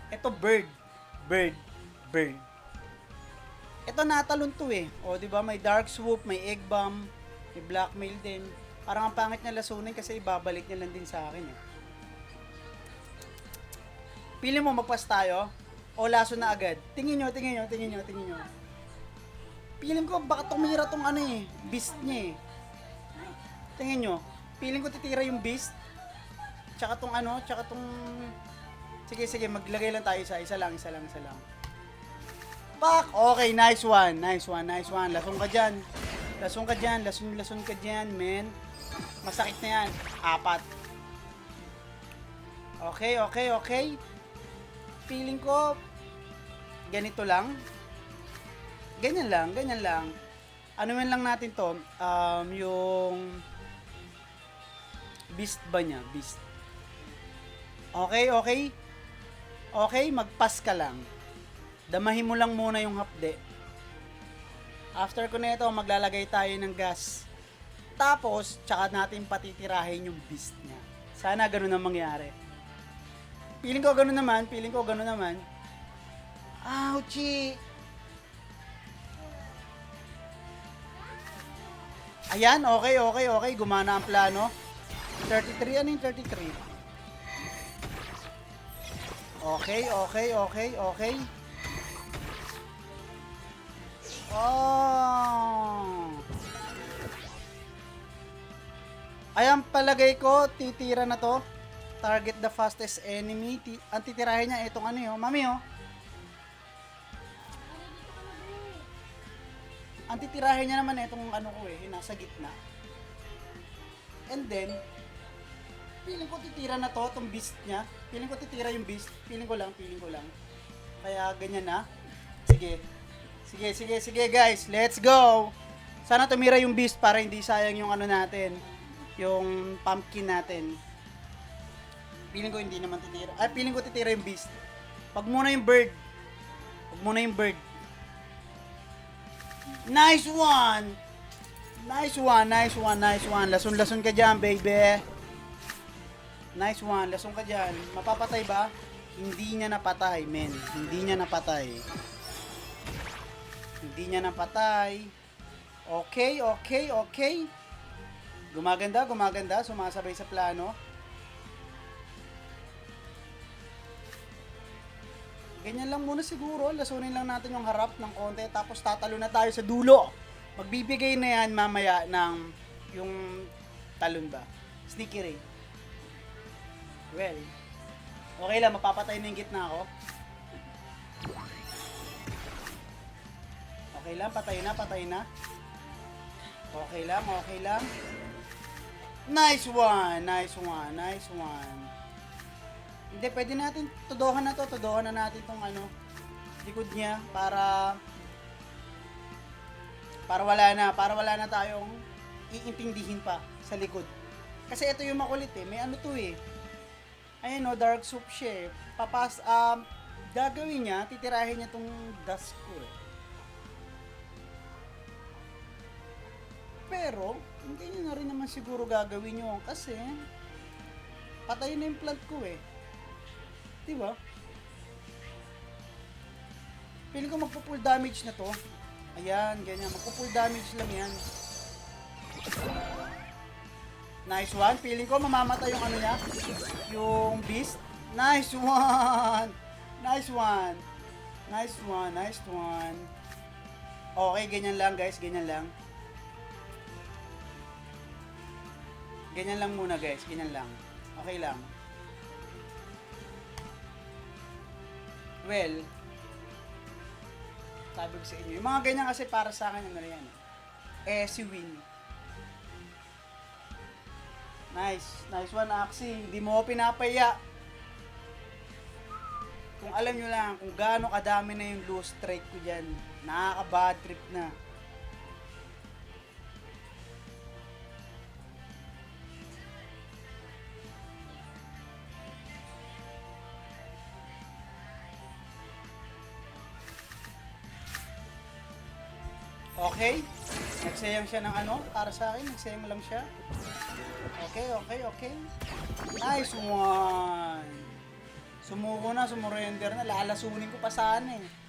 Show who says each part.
Speaker 1: Ito bird. Bird. Bird. Ito natalon to eh. O, di ba? May dark swoop, may egg bomb, may blackmail din. Parang ang pangit niya lasunin kasi ibabalik niya lang din sa akin eh. Pili mo magpas tayo o laso na agad. Tingin nyo, tingin nyo, tingin nyo, tingin nyo. Piling ko baka tumira tong ano eh, beast niya eh. Tingin nyo, piling ko titira yung beast. Tsaka tong ano, tsaka tong... Sige, sige, maglagay lang tayo isa lang, isa lang, isa lang. Pak! Okay, nice one, nice one, nice one. Lasong ka dyan. Lasong ka dyan, lason ka dyan, men. Masakit na yan. 4. Okay, okay, okay. Feeling ko, ganito lang. Ganyan lang, ganyan lang. Ano man lang natin to, yung beast ba niya? Beast. Okay, okay. Okay, mag-pass ka lang. Damahin mo lang muna yung hapde. After ko na ito, maglalagay tayo ng gas. Tapos, tsaka natin patitirahin yung beast niya. Sana ganun ang mangyari. Feeling ko ganun naman, feeling ko ganun naman. Ouchie! Ayan, okay, okay, okay. Gumana ang plano. 33, ano yung 33? Okay, okay, okay, okay. Oh. Ayan, palagay ko, titira na to. Target the fastest enemy. Ang titirahin niya, itong ano yun. Mami, oh. Ang titirahin niya naman itong ano ko eh, nasa gitna. And then, feeling ko titira na to, itong beast niya. Feeling ko titira yung beast. Feeling ko lang, feeling ko lang. Kaya ganyan na. Sige. Sige, sige, sige guys. Let's go! Sana tumira yung beast para hindi sayang yung ano natin. Yung pumpkin natin. Feeling ko hindi naman titira. Ay, feeling ko titira yung beast. Pag muna yung bird. Pag muna yung bird. Nice one! Nice one, nice one, nice one. Lason-lason ka dyan, baby. Nice one, lason ka dyan. Mapapatay ba? Hindi niya napatay, men. Hindi niya napatay. Hindi niya napatay. Okay, okay, okay. Gumaganda, gumaganda. Sumasabay sa plano. Ganyan lang muna siguro. Lasunin lang natin yung harap ng konti. Tapos tatalo na tayo sa dulo. Magbibigay na yan mamaya ng yung talon ba? Sneaky ray. Well, okay lang. Mapapatay na yung gitna ako. Okay lang. Patay na, patay na. Okay lang, okay lang. Nice one, nice one, nice one. Hindi, pwede natin, tudohan na to, tudohan na natin tong ano, likod niya, para wala na tayong iintindihin pa sa likod. Kasi ito yung makulit eh, may ano to eh. Ayan o, dark soup siya eh. Gagawin niya, titirahin niya tong dust ko eh. Pero, hindi nyo na rin naman siguro gagawin nyo kasi patay na yung plant ko eh. Diba? Piling ko magpo-full damage na to. Ayan, ganyan. Magpo-full damage lang yan. Nice one. Piling ko mamamatay yung ano niya. Yung beast. Nice one! Nice one! Nice one, nice one. Okay, ganyan lang guys, ganyan lang. Ganyan lang muna guys, ganyan lang. Okay lang. Well, sabi ko sa inyo, yung mga ganyan kasi para sa akin, ano yan, si win. Nice, nice one Axie, hindi mo ako pinapaya. Kung alam nyo lang, kung gaano kadami na yung loose strike ko dyan, nakaka-bad trip na. Okay? Nagsayang siya ng ano? Para sa akin, nagsayang lang siya. Okay, okay, okay. Nice one! Sumuko na, sumurrender na, lalasunin ko pa sana eh.